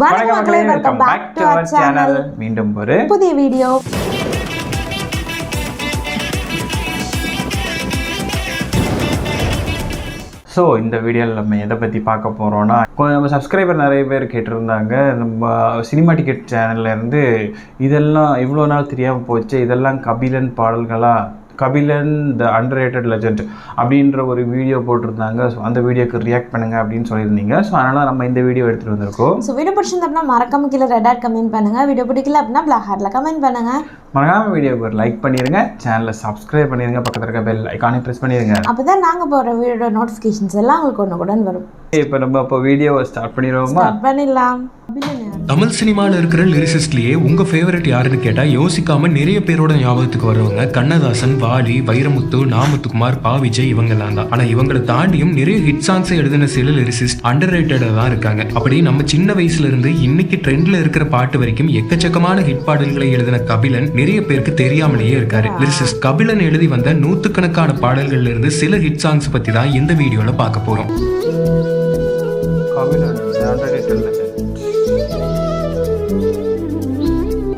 வணக்கம் மக்களே, welcome back to our channel. மீண்டும் ஒரு புதிய வீடியோ. ஸோ இந்த வீடியோவில் நம்ம எதை பற்றி பார்க்க போகிறோன்னா, நம்ம சப்ஸ்கிரைபர் நிறைய பேர் கேட்டிருந்தாங்க, நம்ம சினிமா டிக்கெட் சேனல்லேருந்து இதெல்லாம் இவ்வளோ நாள் தெரியாமல் போச்சு, இதெல்லாம் கபிலன் பாடல்களாக, கபிலன் த அண்டர்ரேட்டட் லெஜண்ட் அப்படின்ற ஒரு வீடியோ போட்டிருந்தாங்க. ஸோ அந்த வீடியோக்கு ரியாக்ட் பண்ணுங்கள் அப்படின்னு சொல்லியிருந்தீங்க. ஸோ அதனால் நம்ம இந்த வீடியோ எடுத்துகிட்டு வந்திருக்கோம். ஸோ வீடியோ பிடிச்சிருந்தா மறக்காம கீழே ரெட் ஹார்ட் கமெண்ட் பண்ணுங்கள், வீடியோ பிடிக்கல அப்படின்னா பிளாக் ஹார்ட்டில் கமெண்ட் பண்ணுங்கள். மறக்காம வீடியோக்கு ஒரு லைக் பண்ணிடுங்க, சேனலை சப்ஸ்கிரைப் பண்ணிடுங்க, பக்கத்தில் இருக்க பெல் ஐக்கானை ப்ரெஸ் பண்ணிடுங்க. அப்போ தான் நாங்கள் போகிற வீடியோட நோட்டிஃபிகேஷன்ஸ் எல்லாம் உங்களுக்கு ஒன்றுக்குடன் வரும். இப்போ நம்ம இப்போ வீடியோவை ஸ்டார்ட் பண்ணிடுவோமா? ஸ்டார்ட் பண்ணிடலாம். தமிழ் சினிமாவில் இருக்கிற லிரிசிஸ்ட்லேயே உங்கள் ஃபேவரட் யாருன்னு கேட்டால் யோசிக்காமல் நிறைய பேரோட ஞாபகத்துக்கு வருவாங்க. கண்ணதாசன், வாலி, வைரமுத்து, நாமத்துக்குமார், பா விஜய், இவங்கெல்லாம் தான். ஆனால் இவங்களை தாண்டியும் நிறைய ஹிட் சாங்ஸை எழுதின சில லிரிசிஸ்ட் அண்டர்ரேட்டடாக தான் இருக்காங்க. அப்படி நம்ம சின்ன வயசுல இருந்து இன்னைக்கு ட்ரெண்ட்ல இருக்கிற பாட்டு வரைக்கும் எக்கச்சக்கமான ஹிட் பாடல்களை எழுதின கபிலன் நிறைய பேருக்கு தெரியாமலேயே இருக்காரு. லிரிசிஸ்ட் கபிலன் எழுதி வந்த நூற்றுக்கணக்கான பாடல்கள்ல இருந்து சில ஹிட் சாங்ஸ் பற்றி தான் இந்த வீடியோல பார்க்க போறோம்.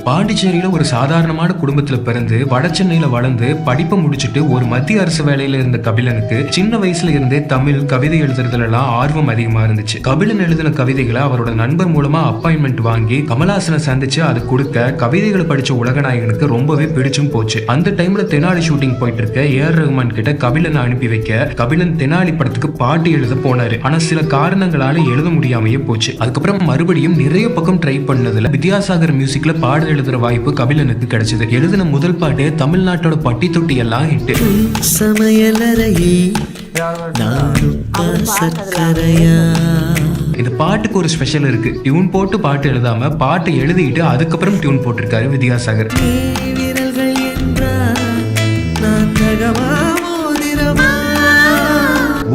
பாண்டிச்சேரியில ஒரு சாதாரணமான குடும்பத்துல பிறந்து வட சென்னையில வளர்ந்து படிப்பை முடிச்சுட்டு ஒரு மத்திய அரசு வேலையில இருந்த கபிலனுக்கு சின்ன வயசுல இருந்தே தமிழ் கவிதை எழுதுறதுல எல்லாம் ஆர்வம் அதிகமா இருந்துச்சு. கபிலன் எழுதின கவிதைகளை அவரோட நண்பர் மூலமா அப்பாயின்மெண்ட் வாங்கி கமலஹாசனை சந்திச்சு அதை கொடுக்க கவிதைகளை படிச்ச உலகநாயகனுக்கு ரொம்பவே பிடிச்சும் போச்சு. அந்த டைம்ல தெனாலி ஷூட்டிங் போயிட்டு இருக்க ஏஆர் ரஹ்மான் கிட்ட கபிலனை அனுப்பி வைக்க கபிலன் தெனாலி படத்துக்கு பாட்டு எழுத போனாரு. ஆனா சில காரணங்களால எழுத முடியாமையே போச்சு. அதுக்கப்புறம் மறுபடியும் நிறைய பக்கம் ட்ரை பண்ணதுல வித்யாசாகர் மியூசிக்ல பாடல் எழுதுற வாய்ப்பு கபிலனுக்கு கிடைச்சது. எழுதின முதல் பாட்டு தமிழ்நாட்டோட பட்டி தொட்டி எல்லாம் ஹிட். இந்த பாட்டுக்கு ஒரு ஸ்பெஷல் இருக்கு. டியூன் போட்டு பாட்டு எழுதாம பாட்டு எழுதிட்டு அதுக்கப்புறம் டியூன் போட்டிருக்காரு வித்யாசாகர்.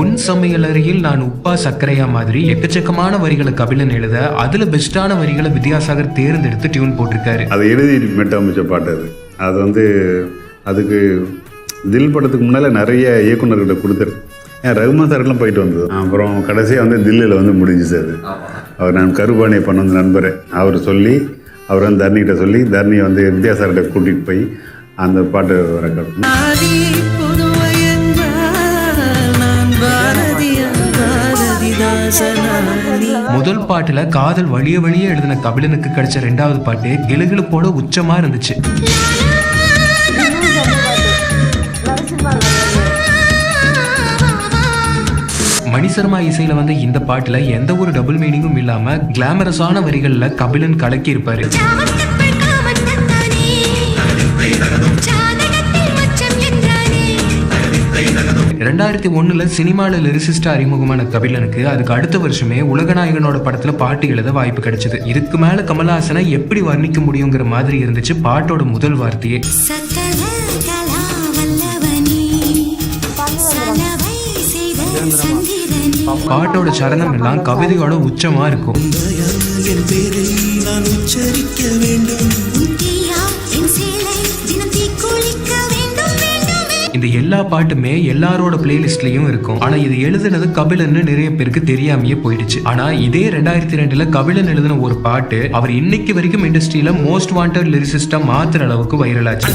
உன் சமையலறையில் நான் உப்பா சர்க்கரையா மாதிரி எக்கச்சக்கமான வரிகளை கபிலன் எழுத அதுல பெஸ்டான வரிகளை வித்யாசாகர் தேர்ந்தெடுத்து டியூன் போட்டிருக்காரு. அதை எழுதி மெட்டமைச்ச பாட்டு அது அதுக்கு தில் படத்துக்கு முன்னால் நிறைய இயக்குநர்கிட்ட கொடுத்துரு. ரகுமான் சார்லாம் போயிட்டு வந்தது. அப்புறம் கடைசியாக தில்லியில் முடிஞ்சிச்சு. அது அவர் நான் கருபாணியை பண்ண வந்து நண்பர் அவர் சொல்லி அவர் தர்ணிகிட்ட சொல்லி தர்ணியை வித்யாசாகர்கிட்ட கூட்டிகிட்டு போய் அந்த பாட்டு ரெக்கார்ட். முதல் பாட்டுல காதல் வழிய வழிய எழுதின கபிலனுக்கு கிடைச்ச ரெண்டாவது பாட்டு கிளுகிளுப்போட உச்சமா இருந்துச்சு. மணிசர்மா இசையில இந்த பாட்டுல எந்த ஒரு டபுள் மீனிங்கும் இல்லாம கிளாமரஸான வரிகள்ல கபிலன் கலக்கி இருப்பாரு. 2001 சினிமாவில் லிரிசிஸ்டா அறிமுகமான கபிலனுக்கு அதுக்கு அடுத்த வருஷமே உலகநாயகனோட படத்துல பாட்டு எழுத வாய்ப்பு கிடைச்சது. இதுக்கு மேல கமலஹாசனை எப்படி வர்ணிக்க முடியுங்கிற மாதிரி இருந்துச்சு பாட்டோட முதல் வார்த்தையே. பாட்டோட சரணம் எல்லாம் கவிதையோட உச்சமா இருக்கும். இந்த எல்லா பாட்டுமே எல்லாரோட பிளேலிஸ்ட்லயும் இருக்கும். ஆனா இது எழுதுனது கபிலன்னு நிறைய பேருக்கு தெரியாமையே போயிடுச்சு. ஆனா இதே 2002 கபிலன் எழுதின ஒரு பாட்டு அவர் இன்னைக்கு வரைக்கும் இண்டஸ்ட்ரியில மோஸ்ட் வாண்டட் லிரிசிஸ்டா மாத்துற அளவுக்கு வைரல் ஆச்சு.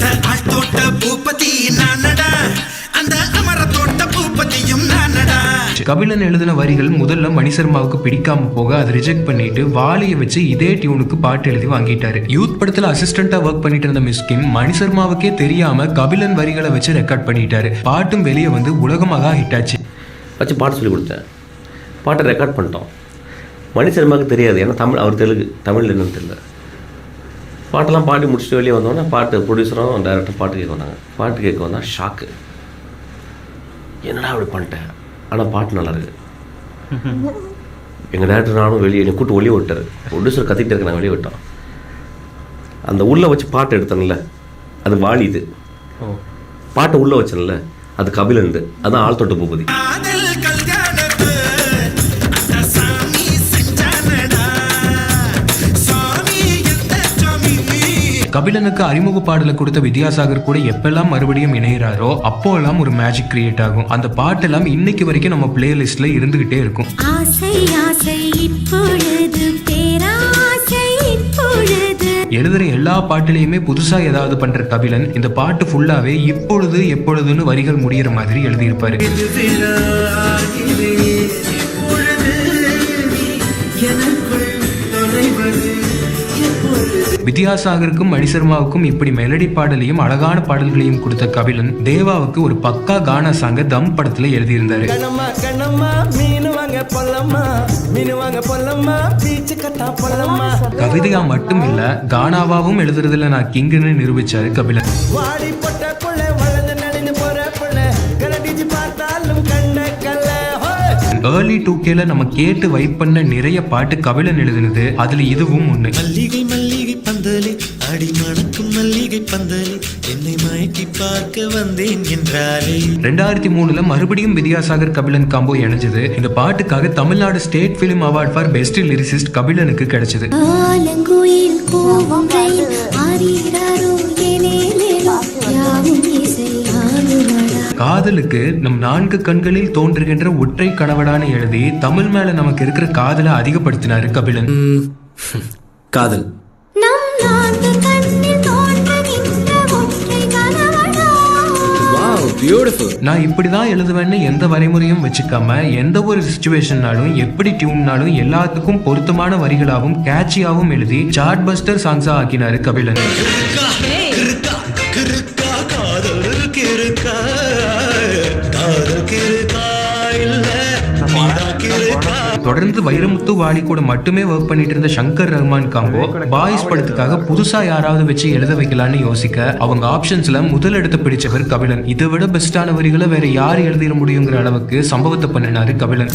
கபிலன் எழுதின வரிகள் முதல்ல மணிசர்மாவுக்கு பிடிக்காம போக அதை ரிஜெக்ட் பண்ணிட்டு வாலியை வச்சு இதே டியூனுக்கு பாட்டு எழுதி வாங்கிட்டாரு. யூத் படத்துல அசிஸ்டண்டா ஒர்க் பண்ணிட்டு இருந்த மிஸ்கின் மணிசர்மாவுக்கே தெரியாம கபிலன் வரிகளை வச்சு ரெக்கார்ட் பண்ணிட்டாரு. பாட்டும் வெளியே உலகமாக ஹிட் ஆச்சு. வச்சு பாட்டு சொல்லி கொடுத்தேன், பாட்டை ரெக்கார்ட் பண்ணிட்டோம். மணிசர்மாவுக்கு தெரியாது, ஏன்னா அவர் தெலுங்கு, தமிழ் என்னன்னு தெரியல. பாட்டெல்லாம் பாடி முடிச்சுட்டு வெளியே வந்தோன்னா பாட்டு ப்ரொடியூசரும் டைரக்டரும் பாட்டு கேட்க வந்தாங்க. பாட்டு கேட்க வந்தால் ஷாக்கு, என்னடா அப்படி பண்ணிட்டேன். ஆனால் பாட்டு நல்லா இருக்குது. எங்கள் டேரக்டர் நானும் வெளியே என்னை கூட்டு வெளியே விட்டார். ப்ரொடியூசர் கத்திக்கிட்டு இருக்க நான் வெளியே விட்டோம். அந்த உள்ளே வச்சு பாட்டு எடுத்தேன்ல அது வாலிது, பாட்டை உள்ளே வச்சேன்ல அது கபிலன், அதான் ஆள் தொட்டு பூபதி. கபிலனுக்கு அறிமுக பாடலை கொடுத்த வித்யாசாகர் கூட எப்பெல்லாம் மறுபடியும் இணைகிறாரோ அப்போ எல்லாம் ஒரு மேஜிக் கிரியேட் ஆகும். அந்த பாட்டெல்லாம் இன்னைக்கு வரைக்கும் நம்ம பிளேலிஸ்ட்ல இருந்துகிட்டே இருக்கும். ஆசை ஆசை இப்பொழுது பேரா எழுதுற எல்லா பாட்டுலயுமே புதுசா ஏதாவது பண்ற கபிலன் இந்த பாட்டு ஃபுல்லாவே இப்பொழுது எப்பொழுதுன்னு வரிகள் முடியிற மாதிரி எழுதியிருப்பாரு. வித்யாசாகருக்கும் மணிசர்மாவுக்கும் இப்படி மெலடி பாடலையும் அழகான பாடல்களையும் கொடுத்த கபிலன் தேவாவுக்கு ஒரு பக்கா கானா சாங்க தம் படத்துல எழுதியிருந்தாரு. கவிதையா மட்டும் இல்ல கானாவாவும் எழுதுறதுல நான் கிங்குன்னு நிரூபிச்சாரு கபிலன். ஏர்லி 2Kல நம்ம கேட்டு வைப் பண்ண நிறைய பாட்டு கபிலன் எழுதினது, அதுல இதுவும் ஒண்ணு. மல்லிகை மல்லிகை பந்தலே அடி மணக்கும் மல்லிகை பந்தலே என்னை மயக்கி பார்க்க வந்தேன் என்றாலே. 2003ல மறுபடியும் வித்யாசாகர் கபிலன் காம்போ இணைஞ்சது. இந்த பாட்டுக்காக Tamil Nadu state film award for best lyricist கபிலனுக்கு கிடைச்சது. காதலுக்கு நம் 4 கண்களில் தோன்றுகின்ற ஒற்றை கணவனான எழுதி தமிழ் மேல நமக்கு இருக்கிற காதலை அதிகப்படுத்தினாரு கபிலன். காதல் நான் இப்படிதான் எழுதுவேன்னு எந்த வரைமுறையும் வச்சுக்காம எந்த ஒரு சிச்சுவேஷன்னாலும் எப்படி டியூன்னாலும் எல்லாத்துக்கும் பொருத்தமான வரிகளாகவும் கேட்சியாகவும் எழுதி சார்ட் பஸ்டர் சாங்ஸா ஆக்கினாரு கபிலன். தொடர்ந்து வைரமுத்து வாலி கூட மட்டுமே ஒர்க் பண்ணிட்டு இருந்த சங்கர் ரஹ்மான் காம்போ பாய்ஸ் படத்துக்காக புதுசா யாராவது வச்சு எழுத வைக்கலான்னு யோசிக்க அவங்க ஆப்ஷன்ஸ்ல முதல் இடத்தை பிடிச்சவர் கபிலன். இதை விட பெஸ்டான வரிகளை வேற யார் எழுதிட முடியுங்கிற அளவுக்கு சம்பவத்தை பண்ணினாரு கபிலன்.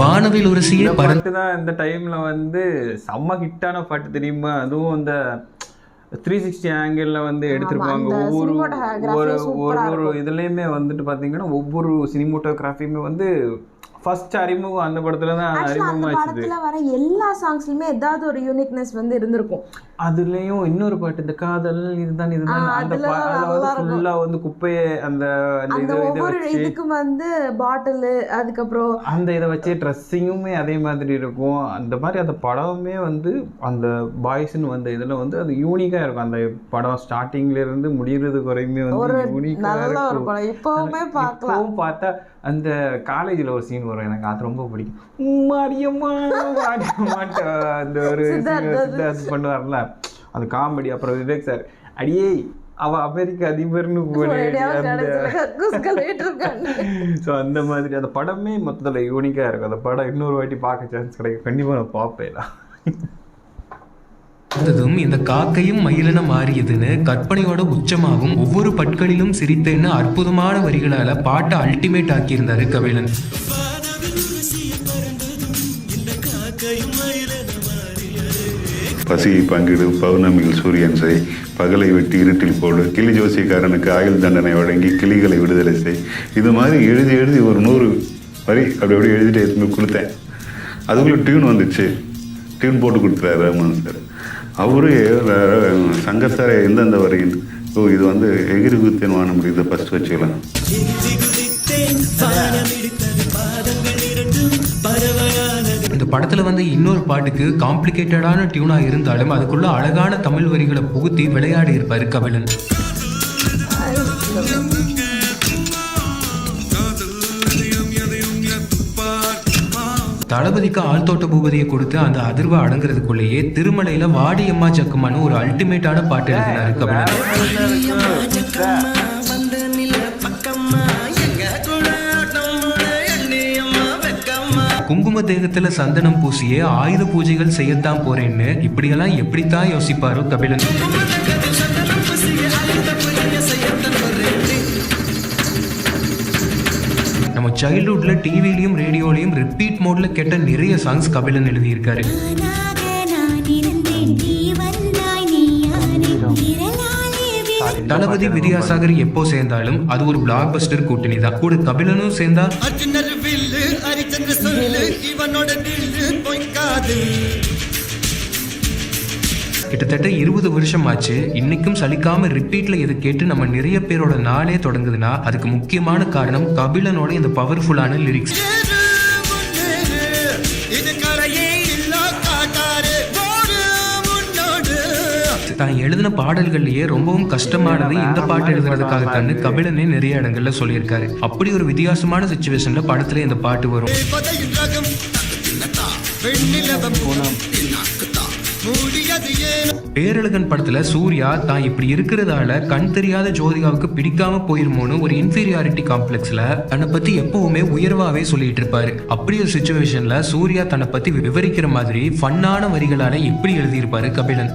வானவில் ஒரு சீய பாட்டு தான் இந்த டைம்ல வந்து செம்ம ஹிட்டான பாட்டு தெரியுமா? அதுவும் அந்த 360 ஆங்கிள் வந்து எடுத்திருப்பாங்க. ஒவ்வொரு இதுலயுமே வந்துட்டு பாத்தீங்கன்னா ஒவ்வொரு சினிமோட்டோகிராஃபியுமே வந்து ஃபர்ஸ்ட் அறிமுகம் அந்த படத்துல தான் அறிமுகமாச்சு. வர எல்லா சாங்ஸ்லயுமே ஏதாவது ஒரு யூனிக்னஸ் வந்து இருந்திருக்கும். அதுலயும் இன்னொரு பாட்டு இந்த காதல் இதுதான் அந்த ஃபுல்லா வந்து குப்பையை அந்த இதுக்கு வந்து பாட்டில் அதுக்கப்புறம் அந்த இதை வச்சு ட்ரெஸ்ஸிங்குமே அதே மாதிரி இருக்கும். அந்த மாதிரி அந்த படமே வந்து அந்த பாய்ஸ்ன்னு வந்த இதுல வந்து அது யூனிக்கா இருக்கும். அந்த படம் ஸ்டார்டிங்ல இருந்து முடியறது குறையுமே வந்து யூனிக்கா இருக்கும். இப்பவுமே பார்க்கலாம். பார்த்தா அந்த காலேஜ்ல ஒரு சீன் வரும், எனக்கு அது ரொம்ப பிடிக்கும். அந்த ஒரு பண்ணுவார்ல அந்த காமெடி. அப்புறம் விவேக் சார் அடியே அவ அமெரிக்க அதிபர்னு அந்த மாதிரி அந்த படமே மொத்தத்துல யூனிக்கா இருக்கும். அந்த படம் இன்னொரு வாட்டி பார்க்க சான்ஸ் கிடைக்கும், கண்டிப்பா நான் பார்ப்பேன். இந்த காக்கையும் மயிலென மாறியதுன்னு கற்பனையோட உச்சமாகும் ஒவ்வொரு பட்களிலும் சிரித்தேன்னு அற்புதமான வரிகளால பாட்டை அல்டிமேட் ஆக்கியிருந்தாரு கபிலன். பசியை பங்கிடு, பௌர்ணமியில் சூரியன் செய், பகலை வெட்டி இருட்டில் போடு, கிளி ஜோசியக்காரனுக்கு ஆயுள் தண்டனை வழங்கி கிளிகளை விடுதலை செய். இது மாதிரி எழுதி ஒரு 100 வரி அப்படி எழுதிட்டு எடுத்து கொடுத்தேன். அதுக்குள்ளே டியூன் வந்துச்சு. டியூன் போட்டு கொடுத்தாரு ரஹ்மான் சார். அவரு சங்கர் சார் எந்தெந்த வரின்னு இது வந்து எகிரி குத்தேன் வான முடியுது ஃபர்ஸ்ட் வச்சுக்கலாம். இந்த படத்துல வந்து இன்னொரு பாட்டுக்கு காம்ப்ளிகேட்டடான டியூனா இருந்தாலும் அதுக்குள்ள அழகான தமிழ் வரிகளை புகுத்தி விளையாடி இருப்பாரு கபிலன். தளபதிக்கு ஆழ்தோட்ட பூபதியை கொடுத்து அந்த அதிர்வை அடங்குறதுக்குள்ளேயே திருமலையில வாடியம்மா ஜக்கம்மான்னு ஒரு அல்டிமேட்டான பாட்டு எழுதினாரு கபிலன். குங்கும தேகத்துல சந்தனம் பூசியே ஆயுத பூஜைகள் செய்யத்தான் போறேன்னு இப்படியெல்லாம் எப்படித்தான் யோசிப்பாரோ கபிலன். நம்ம சைல்ட்ஹுட்ல டிவிலையும் ரேடியோலையும் ரிப்பீட் மோட்ல கேட்ட நிறைய சாங்ஸ் கபிலன் எழுதியிருக்காரு. தளபதி வித்யாசாகர் எப்போ சேர்ந்தாலும் அது ஒரு பிளாக் பஸ்டர் கூட்டணி தான். கூட கபிலனும் சேர்ந்தா கிட்டத்தட்ட 20 வருஷம் ஆச்சு. இன்னைக்கும் சலிக்காம ரிப்பீட்ல இதை கேட்டு நம்ம நிறைய பேரோட நாளே தொடங்குதுன்னா அதுக்கு முக்கியமான காரணம் கபிலனோட இந்த பவர்ஃபுல்லான லிரிக்ஸ். தான் எழுதின பாடல்கள்லயே ரொம்பவும் கஷ்டமானது இந்த பாட்டு எழுதுறதுக்காக தான் கபிலனே நிறைய இடங்கள்ல சொல்லியிருக்காரு. அப்படி ஒரு வித்தியாசமான சிச்சுவேஷன்ல படத்துல இந்த பாட்டு வரும். பேரழகன் படத்துல சூர்யா தான் இப்படி இருக்கிறதால கண் தெரியாத ஜோதிகாவுக்கு பிடிக்காம போயிருமோன்னு ஒரு இன்ஃபீரியாரிட்டி காம்ப்ளெக்ஸ்ல தன்னை பத்தி எப்பவுமே உயர்வாவே சொல்லிட்டு இருப்பாரு. அப்படி ஒரு சிச்சுவேஷன்ல சூர்யா தன்னை பத்தி விவரிக்கிற மாதிரி ஃபன்னான வரிகளால இப்படி எழுதியிருப்பாரு கபிலன்.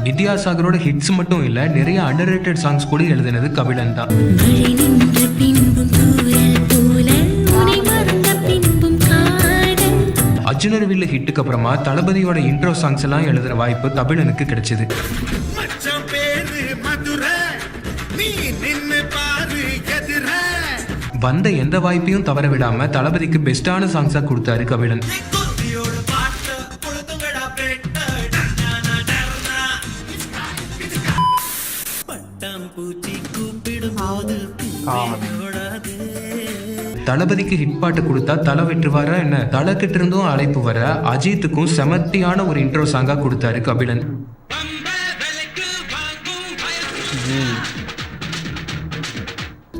வித்யாசாகரோட ஹிட்ஸ் மட்டும் இல்ல, நிறைய அண்டர்ரேட்டட் சாங்ஸ் கூட எழுதினது கபிலன் தான். அர்ஜுனர் வில்லு ஹிட்டுக்கு அப்புறமா தளபதியோட இன்ட்ரோ சாங்ஸ் எல்லாம் எழுதுற வாய்ப்பு கபிலனுக்கு கிடைச்சது. வந்த எந்த வாய்ப்பையும் தவற விடாம தளபதிக்கு பெஸ்டான சாங்ஸா கொடுத்தாரு கபிலன். தளபதிக்கு ஹிட் பாட்டு கொடுத்தா தலை வெட்டுவாரா என்ன, தலை கிட்ட இருந்தும் அழைப்பு வர அஜித்துக்கும் செமத்தியான ஒரு இன்ட்ரோ சாங்கா கொடுத்தாரு கபிலன்.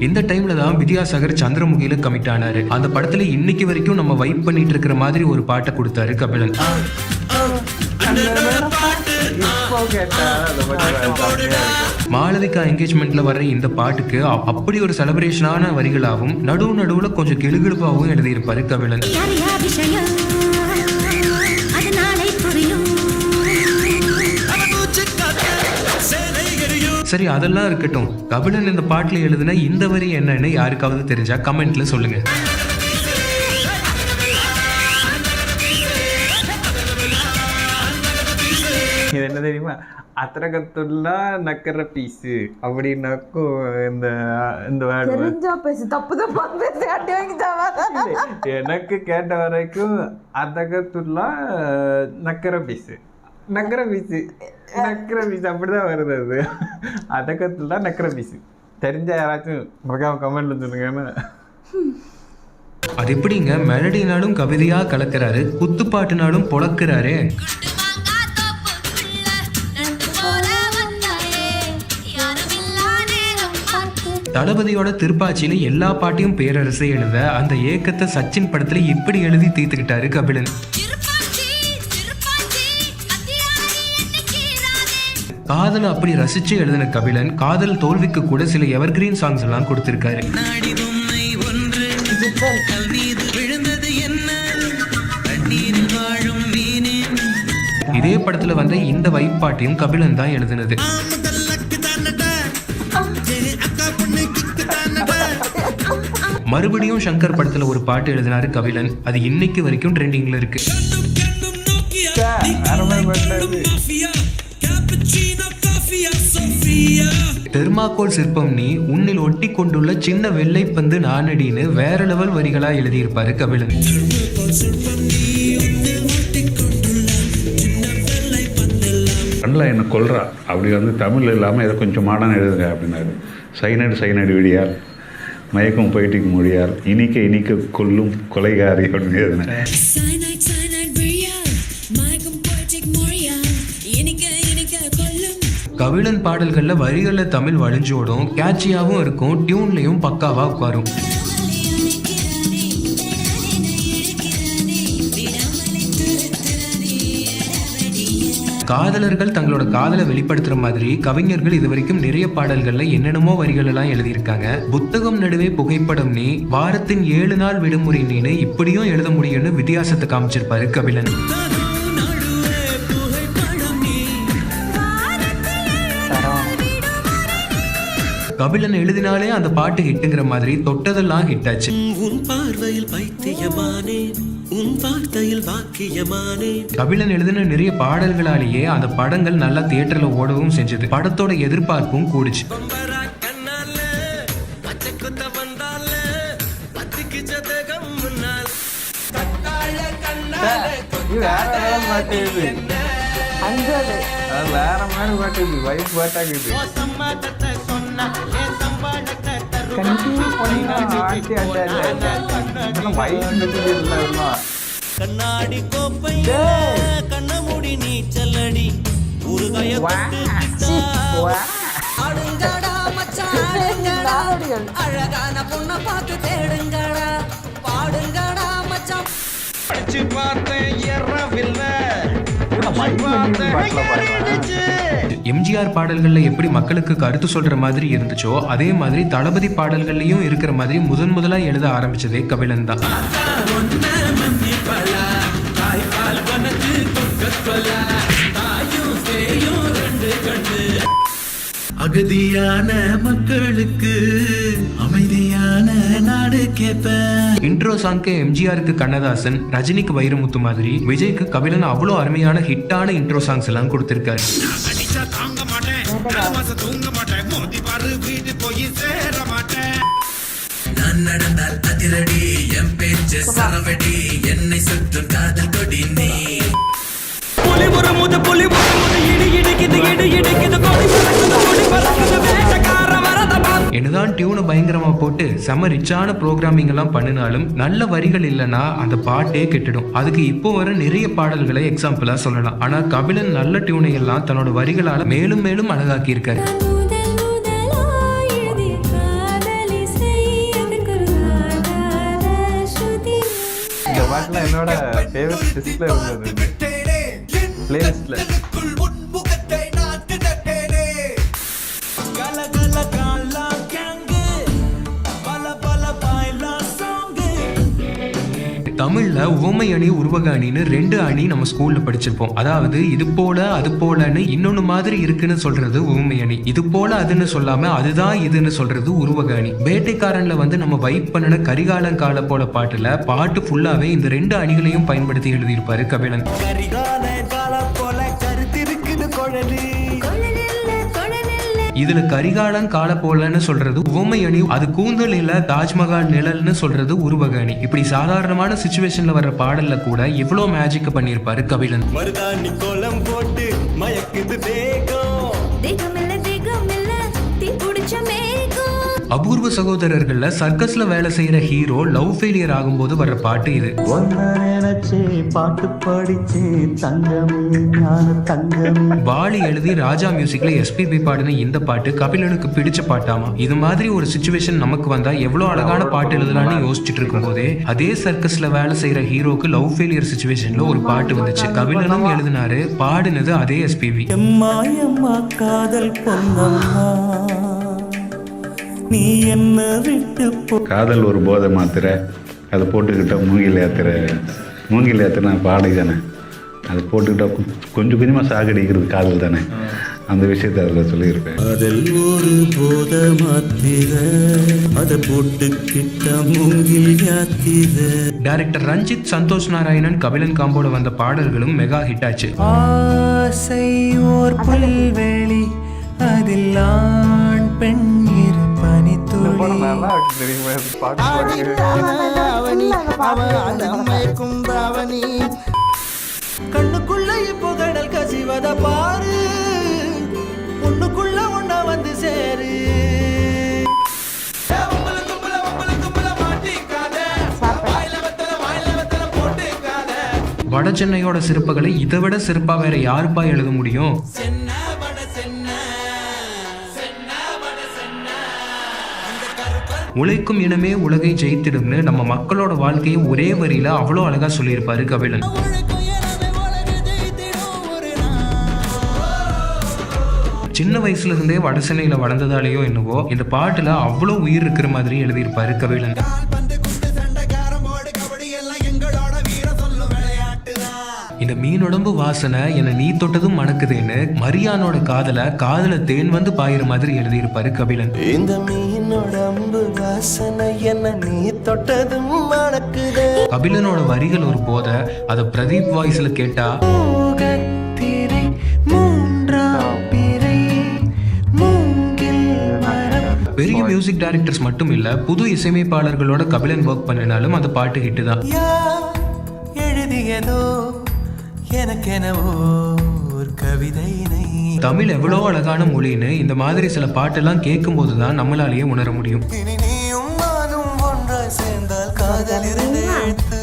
இந்த டைம்ல தான் வித்யாசாகர் சந்திரமுகியில கமிட் ஆனாரு. அந்த படத்துல இன்னைக்கு வரைக்கும் நம்ம வைப் பண்ணிட்டு இருக்கிற மாதிரி ஒரு பாட்டை கொடுத்தாரு கபிலன். மாளவிகா என்கேஜ்மெண்ட்ல வர்ற இந்த பாட்டுக்கு அப்படி ஒரு செலிப்ரேஷனான வரிகளாகவும் நடுவுல கொஞ்சம் கெழுகெழுப்பாகவும் எழுதியிருப்பாரு கபிலன். சரி, அதெல்லாம் இருக்கட்டும். கபிலன் இந்த பாட்டுல எழுதின இந்த வரி என்னன்னு யாருக்காவது தெரிஞ்சா கமெண்ட்ல சொல்லுங்க. இது என்ன தெரியுமா, அத்திரகத்துள்ளா நக்கற பீஸு அப்படின்னாக்கும் இந்த எனக்கு கேட்ட வரைக்கும் அத்தகத்துள்ளா நக்கற பீஸு அப்படிதான் வருது. அது அதகத்துள்ளா நக்கற பீஸு தெரிஞ்ச யாராச்சும் மறக்காம கமெண்ட்ல சொல்லுங்கன்னு. அது எப்படிங்க மெலடினாலும் கவிதையா கலக்கிறாரு, குத்துப்பாட்டுனாலும் பொழக்கிறாரு. தளபதியோட திருப்பாச்சியில எல்லா பாட்டையும் பேரரசை எழுத அந்த ஏக்கத்தை சச்சின் படத்துல இப்படி எழுதி தீர்த்துக்கிட்டாரு கபிலன். காதலை அப்படி ரசிச்சு எழுதின கபிலன் காதல் தோல்விக்கு கூட சில எவர்கிரீன் சாங்ஸ் எல்லாம் கொடுத்திருக்காரு. இதே படத்துல வந்த இந்த வைப்பாட்டையும் கபிலன் தான் எழுதினது. மறுபடியும் சங்கர் படத்துல ஒரு பாட்டு எழுதினாரு கபிலன். அது இன்னைக்கு வரைக்கும் ட்ரெண்டிங்ல இருக்கு. தெர்மாக்கோல் சிற்பம் நீ உன்னில் ஒட்டி கொண்டுள்ள சின்ன வெள்ளை பந்து நானடின்னு வேற லெவல் வரிகளா எழுதியிருப்பாரு கபிலன். கண்ணில் என்ன கொல்றா அப்படி வந்து தமிழ் இல்லாமல் இதை கொஞ்சம் மாடர்ன் எழுதுங்க அப்படின்னாரு. சைனடு விடியார் மயக்கம் போயிட்டு மொழியார் இனிக்க இனிக்க கொல்லும் கொலைகாரி அப்படின்னு எழுதினேன். கபிலன் பாடல்கள்ல வரிகள்ல தமிழ் வழிஞ்சோடும், கேட்சியாவும் இருக்கும், டியூன்லயும் பக்காவா உட்காரும். காதலர்கள் தங்களோட காதலை வெளிப்படுத்துற மாதிரி கவிஞர்கள் இது வரைக்கும் நிறைய பாடல்கள்ல என்னென்னமோ வரிகள் எல்லாம் எழுதியிருக்காங்க. புத்தகம் நடுவே புகைப்படம் நீ, வாரத்தின் 7 நாள் விடுமுறை நீன்னு இப்படியும் எழுத முடியும்னு வித்தியாசத்தை காமிச்சிருப்பாரு கபிலன். கபிலன் எழுதினாலே அந்த பாட்டு ஹிட்டுங்கிற மாதிரி தொட்டதெல்லாம் ஹிட் ஆச்சு. உன் பார்வையில் பைத்தியமானே, உன் வார்த்தையில் வாக்கியமானே. கபிலன் எழுதின நிறைய பாடல்களாலேயே அந்த படங்கள் நல்லா தியேட்டர்ல ஓடவும் செஞ்சது. படத்தோட எதிர்பார்ப்பும் கூடுச்சு. வேற பாட்டு இது, அஞ்சோடு அது வேற மாதிரி பாட்டு இது, வைஃப் பாட்டாக்குது. கன்ஃபியூஸ் பண்ணினா வைஃப் இருந்தா கண்ணாடி கோப்பை கண்ணமுடி நீச்சலடி ஊறுகாய ஆடுங்கடா மச்சான் ஆடுங்கடா அழகான பொண்ணை பார்த்து தேடுங்கடா பாடுங்கடா மச்சான் படிச்சு பார்த்தேன் ஏறவில்லை எம்ஜிஆர் பாடல்கள்ல எப்படி மக்களுக்கு கருத்து சொல்ற மாதிரி இருந்துச்சோ அதே மாதிரி தளபதி பாடல்கள்லயும் இருக்கிற மாதிரி முதலா எழுத ஆரம்பிச்சதே கபிலன் தான். அகதியான மக்களுக்கு அமைதியான நாடு கேட்பேன். இன்ட்ரோ சாங்க்கு எம்ஜிஆருக்கு கண்ணதாசன், ரஜினிக்கு வைரமுத்து மாதிரி விஜய்க்கு கபிலன் அவ்வளோ அருமையான ஹிட்டான இன்ட்ரோ சாங்ஸ் எல்லாம் கொடுத்திருக்காரு. நான் நடந்தால் அதிரடி என் பேச்சு சரவடி என்னை சுற்றும் காதல் கொடி நீ புலி முது புலி இடி இடிக்குது இடி இடிக்குது கொடி பறக்குது வேட்டக்கார வரத என்னதான் டியூனை பயங்கரமா போட்டு செம ரிச்சான ப்ரோக்ராமிங் எல்லாம் பண்ணினாலும் நல்ல வரிகள் இல்லைன்னா அந்த பாட்டே கெட்டுடும். அதுக்கு இப்போ வர நிறைய பாடல்களை எக்ஸாம்பிளா சொல்லலாம். ஆனா கபிலன் நல்ல டியூனை எல்லாம் தன்னோட வரிகளால மேலும் மேலும் அழகாக்கி இருக்காரு. இந்த பாட்டுலாம் என்னோட ஃபேவரட் லிஸ்ட்ல இருந்தது, பிளேலிஸ்ட்ல. தமிழ்ல உவமை அணி உருவக அணின்னு 2 அணி நம்ம ஸ்கூல்ல படிச்சிருப்போம். அதாவது இது போல அது போலன்னு இன்னொன்னு மாதிரி இருக்குன்னு சொல்றது உவமை அணி, இது போல அதுன்னு சொல்லாம அதுதான் இதுன்னு சொல்றது உருவக அணி. வேட்டைக்காரன்ல வந்து நம்ம வைப் பண்ணின கரிகாலங்கால போல பாட்டுல பாட்டு ஃபுல்லாவே இந்த 2 அணிகளையும் பயன்படுத்தி எழுதியிருப்பாரு கபிலன். இதுல கரிகாலன் கால போலன்னு சொல்றது உவமை அணி, அது கூந்தல் இல்ல தாஜ்மஹால் நிழல்னு சொல்றது உருவக அணி. இப்படி சாதாரணமான சிச்சுவேஷன்ல வர்ற பாடல்ல கூட எவ்வளவு மேஜிக் பண்ணியிருப்பாரு கபிலன். மருதாணி கோலம் போட்டு மயக்குது அபூர்வ சகோதரர்கள்ல சர்க்கஸ்ல வேலை செய்யற ஹீரோ லவ் ஃபெயிலியர் ஆகும்போது வர்ற பாட்டு இது. பாலி எழுதி ராஜா மியூசிக்ல எஸ்பிபி பாடின இந்த பாட்டு கபிலனுக்கு பிடிச்ச பாட்டாமா. இது மாதிரி ஒரு சிச்சுவேஷன் நமக்கு வந்தா எவ்வளவு அழகான பாட்டு எழுதலாம்னு யோசிச்சுட்டு இருக்கும் போதே அதே சர்க்கஸ்ல வேலை செய்யற ஹீரோக்கு லவ் ஃபெயிலியர் சிச்சுவேஷன்ல ஒரு பாட்டு வந்துச்சு. கபிலனும் எழுதினாரு, பாடினது அதே எஸ்பிபி. காதல் பொன்னம்மா நீ என்ன விட்டு காதல் ஒரு போதை மாத்திரை, அதை போட்டுக்கிட்ட மூங்கில் ஏத்துனா பாடை தானே, அதை போட்டுக்கிட்டா கொஞ்சம் கொஞ்சமாக சாகடிக்கிறது காதல் தானே. அந்த விஷயத்தை அதில் சொல்லியிருப்பேன். அதில் ஒரு போதை மாத்திரை, அதை போட்டுக்கிட்ட மூங்கில் யாத்திரை. டைரக்டர் ரஞ்சித் சந்தோஷ் நாராயணன் கபிலன் காம்போட வந்த பாடல்களும் மெகா ஹிட் ஆச்சு. ஆசை ஓர் புல்வெளி அதில் ஆண் பெண் இரு பனித்துளி தெரியுமா பாட்டு கண்ணுக்குள்ள இப்போ கடல் கசிவத பாரு, பொண்ணுக்குள்ள ஒண்ணா வந்து சேரு. வட சென்னையோட சிறப்புகளை இதை விட சிறப்பா வேற யாருப்பா எழுத முடியும்? உழைக்கும் இனமே உலகை ஜெயித்திடும்னு நம்ம மக்களோட வாழ்க்கையை ஒரே வரியில அவ்வளோ அழகா சொல்லியிருப்பாரு கபிலன். சின்ன வயசுல இருந்தே வட சென்னையில வளர்ந்ததாலேயோ என்னவோ இந்த பாட்டுல அவ்வளோ உயிர் இருக்கிற மாதிரி எழுதியிருப்பாரு கபிலன். இந்த மீனொடம்பு வாசனை என்ன நீ தொட்டதும் மணக்குதுன்னு மரியானோட காதல தேன் வந்து பாயிற மாதிரி எழுதியிருப்பாரு கபிலன். இந்த மீனொடம்பு வாசனை என்ன நீ தொட்டதும் மணக்குது. கபிலனோட வரிகள் ஒரு போதை, அத பிரதீப் வாய்ஸ்ல கேட்டா பெரிய மியூசிக் டைரக்டர்ஸ் மட்டும் இல்ல புது இசையமைப்பாளர்களோட கபிலன் ஒர்க் பண்ணினாலும் அந்த பாட்டு ஹிட் தான். எழுதியதோ எனக்கெனவோ ஒரு கவிதையினை. தமிழ் எவ்வளோ அழகான மொழின்னு இந்த மாதிரி சில பாட்டெல்லாம் கேட்கும் போது தான் நம்மளாலேயே உணர முடியும். இனி நீயும் நானும் ஒன்றாய் சேர்ந்தால் காதல் இரண்டு எழுத்து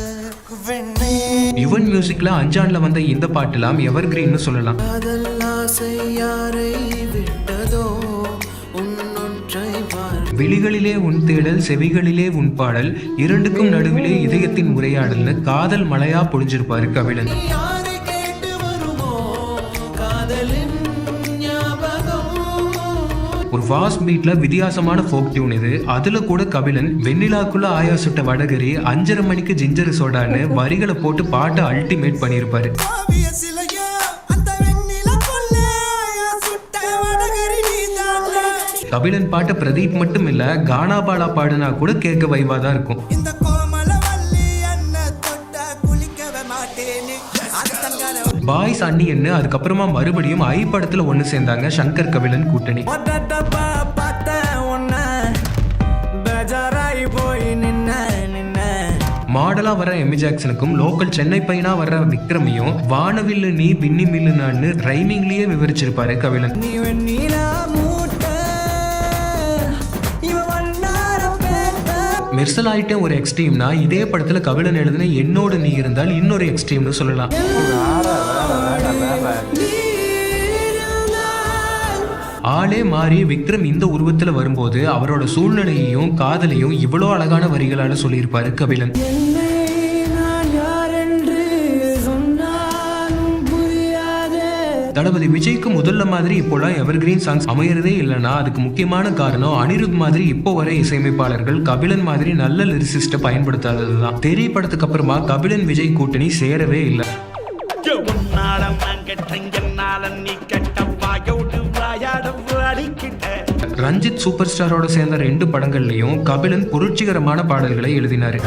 வெண்ணே. யுவன் மியூசிக்ல அஞ்சான்ல வந்த இந்த பாட்டெல்லாம் எவர் கிரீன்னு சொல்லலாம். காதல் ஆசை யாரை விட்டதோ விழிகளிலே உன் தேடல் செவிகளிலே உன் பாடல் இரண்டுக்கும் நடுவிலே இதயத்தின் உரையாடல்னு காதல் மழையா பொழிஞ்சிருப்பாரு கபிலன். ஒரு ஃபாஸ்ட் பீட்ல வித்தியாசமான ஃபோக் டியூன் இது. அதுல கூட கபிலன் வெண்ணிலாக்குள்ள ஆயா சுட்ட வடகரி 5:30 மணிக்கு ஜிஞ்சர் சோடான்னு வரிகளை போட்டு பாட்டை அல்டிமேட் பண்ணியிருப்பாரு. கபிலன் பாட்ட பிரதீப் மட்டும் இல்ல கானா பாலா பாடுனா கூட கேட்க வைவா தான் இருக்கும். பாய்ஸ் அண்ணின்னு அதுக்கப்புறமா மறுபடியும் ஐ படத்துல ஒண்ணு சேர்ந்தாங்க சங்கர் கபிலன் கூட்டணி. மாடலா வர எமி ஜாக்சனுக்கும் லோக்கல் சென்னை பையனா வர விக்ரமையும் வானவில்லு நீ பின்னி மில்லு நான்னு ரைமிங்லயே விவரிச்சிருப்பாரு கபிலன். மெர்சல் ஆயிட்டேன் ஒரு எக்ஸ்ட்ரீம்னா இதே படத்துல கபிலன் எழுதின என்னோடு நீ இருந்தால் இன்னொரு எக்ஸ்ட்ரீம்னு சொல்லலாம். ஆளே மாறி விக்ரம் இந்த உருவத்துல வரும்போது அவரோட சூழ்நிலையையும் காதலையும் இவ்வளோ அழகான வரிகளால சொல்லியிருப்பாரு கபிலன். தளபதி விஜய்க்கு முதல்ல மாதிரி இப்போலாம் எவர் கிரீன் சாங்ஸ் அமையறதே இல்லைன்னா அதுக்கு முக்கியமான காரணம் அனிருத் மாதிரி இப்போ வர இசையமைப்பாளர்கள் கபிலன் மாதிரி நல்ல லிரிசிஸ்ட பயன்படுத்தாததுதான். தெரிய படத்துக்கு அப்புறமா கபிலன் விஜய் கூட்டணி சேரவே இல்லை. ரஞ்சித் சூப்பர் ஸ்டாரோட சேர்ந்த 2 படங்கள்லயும் கபிலன் புரட்சிகரமான பாடல்களை எழுதினாரு.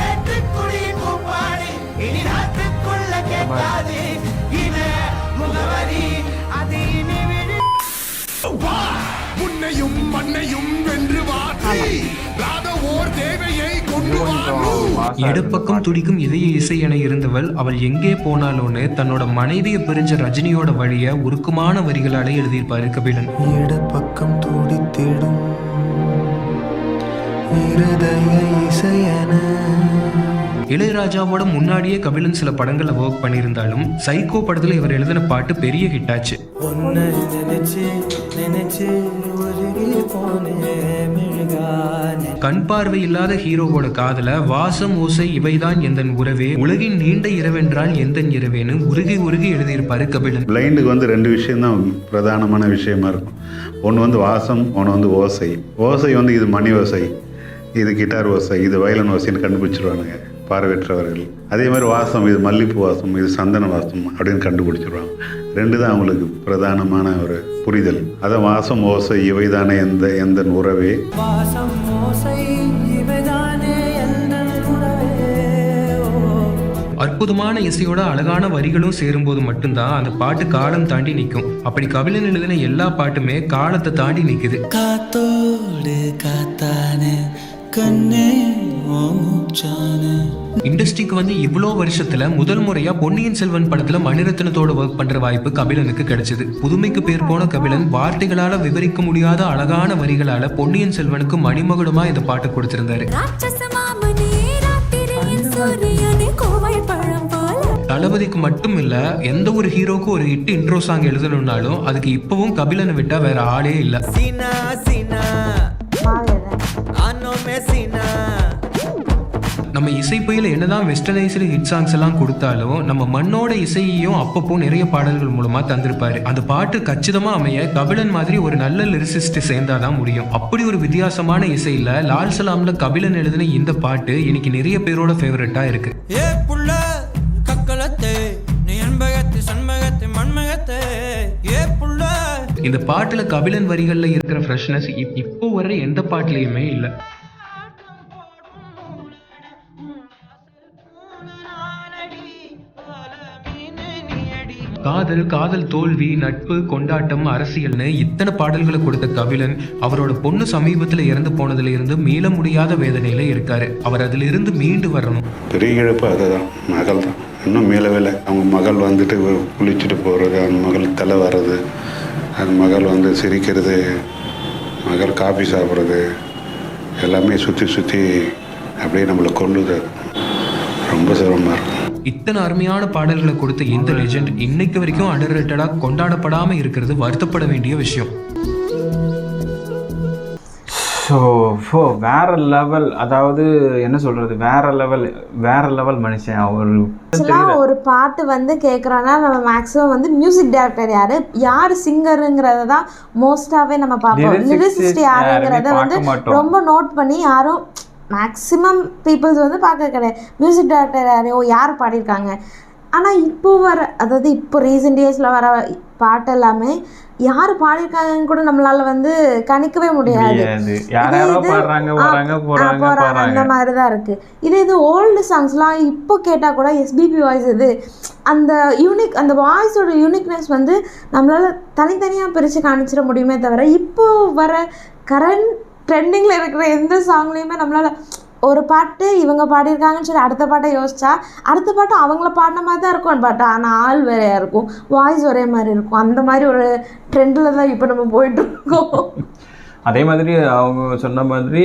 இடப்பக்கம் துடிக்கும் இதய இசை என இருந்தவள் அவள் எங்கே போனாலோன்னு தன்னோட மனைவியை பிரிஞ்ச ரஜினியோட வழிய உருக்கமான வரிகளால எழுதியிருப்பாரு கபிலன். இடப்பக்கம் துடித்திடும் இருதய இசையன. இளையராஜாவோட முன்னாடியே கபிலன் சில படங்களை ஒர்க் பண்ணியிருந்தாலும் சைக்கோ படத்துல இவர் எழுதின பாட்டு பெரிய ஹிட் ஆச்சு. கண் பார்வை இல்லாத ஹீரோவோட காதல வாசம் ஓசை இவைதான் எந்தன் உறவே உலகின் நீண்ட இரவென்றால் எந்தன் இரவேன்னு உருகி உருகி எழுதியிருப்பாரு கபிலன். பிளைண்டுக்கு வந்து 2 விஷயம் தான் பிரதானமான விஷயமா இருக்கும். ஒன்று வந்து வாசம், ஒன்று வந்து ஓசை. ஓசை வந்து இது மணி ஓசை, இது கிட்டார் ஓசை, இது வயலன் ஓசைன்னு கண்டுபிடிச்சிருவானுங்க பார்வையற்றவர்கள். அதே மாதிரி வாசம் இது மல்லிப்பூ வாசம், இது சந்தன வாசம் அப்படின்னு கண்டுபிடிச்சிருவாங்க. 2 தான் அவங்களுக்கு பிரதானமான ஒரு புரிதல். அதான் வாசம் ஓசை இவைதானே எந்த உறவே. அற்புதமான இசையோட அழகான வரிகளும் சேரும்போது மட்டும்தான் அந்த பாட்டு காலம் தாண்டி நிற்கும். அப்படி கபிலன் எழுதின எல்லா பாட்டுமே காலத்தை தாண்டி நிற்குது. காத்தோடு காத்தானே கண்ணே இண்டஸ்ட்ரிக்கு வந்து இவ்வளோ வருஷத்துல முதல் முறையா பொன்னியின் செல்வன் படத்துல மணிரத்னத்தோட ஒர்க் பண்ற வாய்ப்பு கபிலனுக்கு கிடைச்சது. புதுமைக்கு பேர் போன கபிலன் வார்த்தைகளால விவரிக்க முடியாத அழகான வரிகளால பொன்னியின் செல்வனுக்கு மணிமகுடமா இந்த பாட்டு கொடுத்திருந்தாரு. தளபதிக்கு மட்டும் இல்ல எந்த ஒரு ஹீரோக்கு ஒரு ஹிட் இன்ட்ரோ சாங் எழுதணும்னாலும் அதுக்கு இப்பவும் கபிலனை விட்டா வேற ஆளே இல்ல. நம்ம இசை புயல என்னதான் வெஸ்டர்னைஸ்டு ஹிட் சாங்ஸ் எல்லாம் கொடுத்தாலும் நம்ம மண்ணோட இசையையும் அப்பப்போ நிறைய பாடல்கள் மூலமா தந்திருப்பாரு. அந்த பாட்டு கச்சிதமா அமைய கபிலன் மாதிரி ஒரு நல்ல லிரிசிஸ்ட் சேர்ந்தாதான் முடியும். அப்படி ஒரு வித்தியாசமான இசையில லால் சலாம்ல கபிலன் எழுதின இந்த பாட்டு இன்னைக்கு நிறைய பேரோட ஃபேவரட்டா இருக்கு. இந்த பாட்டுல கபிலன் வரிகள்ல இருக்கிற ஃப்ரெஷ்னஸ் இப்போ வர எந்த பாட்டுலயுமே இல்லை. காதல், காதல் தோல்வி, நட்பு, கொண்டாட்டம், அரசியல்னு இத்தனை பாடல்களை கொடுத்த கபிலன் அவரோட பொண்ணு சமீபத்தில் இறந்து போனதுல இருந்து மீள முடியாத வேதனையில இருக்காரு. அவர் அதுல இருந்து மீண்டு வரணும். பெரிய இழப்பு அதுதான், மகள் தான். இன்னும் மேலே அவங்க மகள் வந்துட்டு குளிச்சுட்டு போகிறது, அந்த மகள் தலை வர்றது, அந்த மகள் வந்து சிரிக்கிறது, மகள் காஃபி சாப்பிட்றது, எல்லாமே சுற்றி அப்படியே நம்மளை கொள்ளுது. ரொம்ப சிரமமாக இருக்கும். இத்தனை அருமையான பாடல்களை கொடுத்த இந்த லெஜெண்ட் இன்னைக்கு வரைக்கும் அண்டர் ரேட்டடா கொண்டாடப்படாம இருக்கிறது வருத்தப்பட வேண்டிய விஷயம். ஸோ வேற லெவல், அதாவது என்ன சொல்றது, வேற லெவல் மனுஷன் அவர். ஒரு பாட்டு வந்து கேட்குறோன்னா நம்ம மேக்ஸிமம் வந்து மியூசிக் டைரக்டர் யார் சிங்கருங்கிறத தான் மோஸ்டாகவே நம்ம பார்ப்போம். லிரிசிஸ்ட் யாருங்கிறத வந்து ரொம்ப நோட் பண்ணி யாரும் மேக்ஸிமம் பீப்புள்ஸ் வந்து பார்க்க கிடையாது. மியூசிக் டைரக்டர் யார் பாடியிருக்காங்க. ஆனால் அதாவது இப்போ ரீசெண்ட் டேஸில் வர பாட்டு எல்லாமே யார் பாடியிருக்காங்கன்னு கூட நம்மளால வந்து கணிக்கவே முடியாது. அந்த மாதிரி தான் இருக்கு. இது ஓல்டு சாங்ஸ்லாம் இப்போ கேட்டால் கூட எஸ்பிபி வாய்ஸ் அந்த அந்த வாய்ஸோட யூனிக்னஸ் வந்து நம்மளால தனித்தனியாக பிரித்து காணிச்சிட முடியுமே தவிர இப்போ வர கரண்ட் ட்ரெண்டிங்கில் இருக்கிற எந்த சாங்லேயுமே நம்மளால் ஒரு பாட்டு இவங்க பாடியிருக்காங்கன்னு சொல்லி அடுத்த பாட்டை யோசிச்சா அடுத்த பாட்டு அவங்கள பாடின மாதிரி தான் இருக்கும். பட் ஆனால் ஆள் வேறையாக இருக்கும், வாய்ஸ் ஒரே மாதிரி இருக்கும். அந்த மாதிரி ஒரு ட்ரெண்டில் தான் இப்போ நம்ம போயிட்டுருக்கோம். அதே மாதிரி அவங்க சொன்ன மாதிரி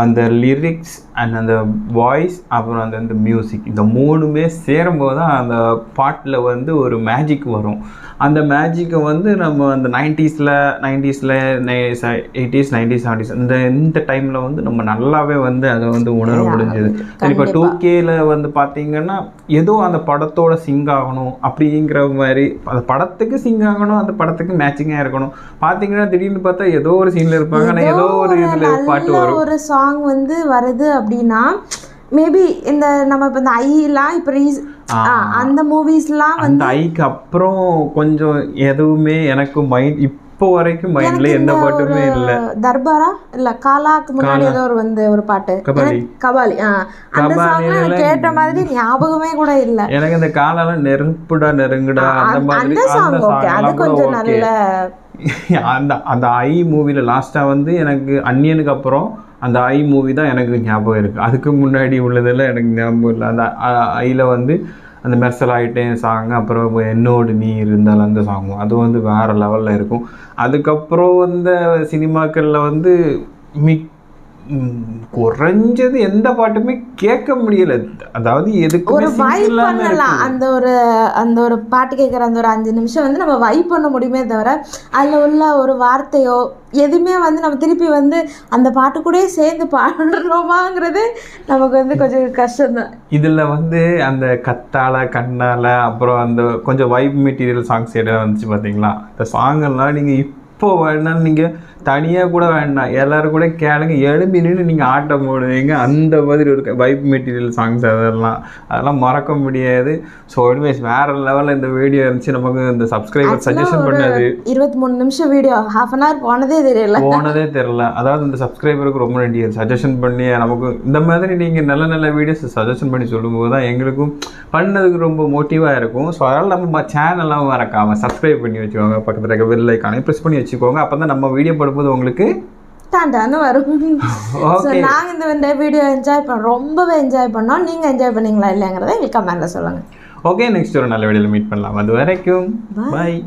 அந்த லிரிக்ஸ் அண்ட் அந்த வாய்ஸ் அப்புறம் அந்த மியூசிக், இந்த மூணுமே சேரும்போது தான் அந்த பாட்டில் வந்து ஒரு மேஜிக் வரும். அந்த மேஜிக்கை வந்து நம்ம அந்த 90s, 80s, 90s, 70s இந்த டைமில் வந்து நம்ம நல்லாவே வந்து அதை வந்து உணர முடிஞ்சது. இப்போ 2Kல வந்து பார்த்தீங்கன்னா ஏதோ அந்த படத்தோட சிங்க் ஆகணும் அப்படிங்கிற மாதிரி, அந்த படத்துக்கு சிங்க் ஆகணும், அந்த படத்துக்கு மேட்சிங்காக இருக்கணும். பார்த்தீங்கன்னா திடீர்னு பார்த்தா ஏதோ ஒரு சீனில் இருப்பாங்க, ஆனால் ஏதோ ஒரு இதில் பாட்டு வரும். ஒரு சாங் வந்து வருது அப்படின்னா மேபி இந்த நம்ம இப்போ இந்த ஐலாம் இப்போ அந்த மூவிஸ்லாம் வந்து ஐக்கு அப்புறம் கொஞ்சம் எதுவுமே எனக்கு மைண்ட் இப்போ வரைக்கும் மைண்ட்ல எந்த பாட்டுமே இல்லை. தர்பாரா இல்ல காலாக்கு முன்னாடி ஏதோ ஒரு பாட்டு கபாலி, அந்த சாங் எனக்கு கேட்ட மாதிரி ஞாபகமே கூட இல்லை எனக்கு. இந்த காலால நெருப்புடா நெருங்குடா அந்த மாதிரி அது கொஞ்சம் நல்ல. அந்த ஐ மூவில லாஸ்டா வந்து எனக்கு அந்நியனுக்கு அப்புறம் அந்த ஐ மூவி தான் எனக்கு ஞாபகம் இருக்குது. அதுக்கு முன்னாடி உள்ளதெல்லாம் எனக்கு ஞாபகம் இல்லை. அந்த ஐயில் வந்து அந்த மெர்சல் ஆகிட்டேன் சாங், அப்புறம் என்னோடு நீ இருந்தால் அந்த சாங்கும் அது வந்து வேறு லெவலில் இருக்கும். அதுக்கப்புறம் வந்த சினிமாக்களில் வந்து குறைஞ்சது எந்த பாட்டுமே கேட்க முடியல. அதாவது எதுக்கு ஒரு வைப் பண்ணலாம், அந்த ஒரு பாட்டு கேட்குற அந்த ஒரு 5 நிமிஷம் வந்து நம்ம வைப் பண்ண முடியுமே தவிர அதில் உள்ள ஒரு வார்த்தையோ எதுவுமே வந்து நம்ம திருப்பி வந்து அந்த பாட்டு கூட சேர்ந்து பாடுறோமாங்கிறது நமக்கு வந்து கொஞ்சம் கஷ்டம்தான். இதில் வந்து அந்த கத்தால கண்ணால் அப்புறம் அந்த கொஞ்சம் வைப் மெட்டீரியல் சாங்ஸ் எல்லாம் வந்துச்சு பார்த்தீங்களா. அந்த சாங்கெல்லாம் நீங்கள் இப்போ வேணாலும் நீங்கள் தனியாக கூட வேண்டாம், எல்லோரும் கூட கேளுங்க, எழுப்பி நின்று நீங்கள் ஆட்டம் போடுவீங்க. அந்த மாதிரி ஒரு வைப் மெட்டீரியல் சாங்ஸ் அதெல்லாம் மறக்க முடியாது. ஸோ எனிவேஸ் வேறு லெவலில் இந்த வீடியோ இருந்துச்சு. நமக்கு இந்த சப்ஸ்கிரைபர் சஜஷன் பண்ணது 23 நிமிஷம் வீடியோ, ½ அன் ஹவர் போனதே தெரியல. அதாவது இந்த சப்ஸ்கிரைபருக்கு ரொம்ப நன்றி, சஜஷன் பண்ணி நமக்கு இந்த மாதிரி நீங்கள் நல்ல வீடியோஸ் சஜஷன் பண்ணி சொல்லும்போது தான் எங்களுக்கும் பண்ணதுக்கு ரொம்ப மோட்டிவாக இருக்கும். ஸோ அதனால் நம்ம சேனல்லாம் மறக்காமல் சப்ஸ்கிரைப் பண்ணி வச்சுக்கோங்க, பக்கத்தில் இருக்க பெல் ஐக்கானை ப்ரெஸ் பண்ணி வச்சுக்கோங்க. அப்போ தான் நம்ம வீடியோ போது உங்களுக்கு டாண்டான்னு வரும். நாங்கள் இந்த வீடியோ ரொம்பவே என்ஜாய் பண்ணோம். நீங்கள் என்ஜாய் பண்ணீங்களா இல்லைங்கிறத எங்களுக்கு கமெண்ட்ல சொல்லுங்கள். ஓகே, நெக்ஸ்ட் ஒரு நல்ல வீடியோவில் மீட் பண்ணலாம். அது வரைக்கும் பாய்.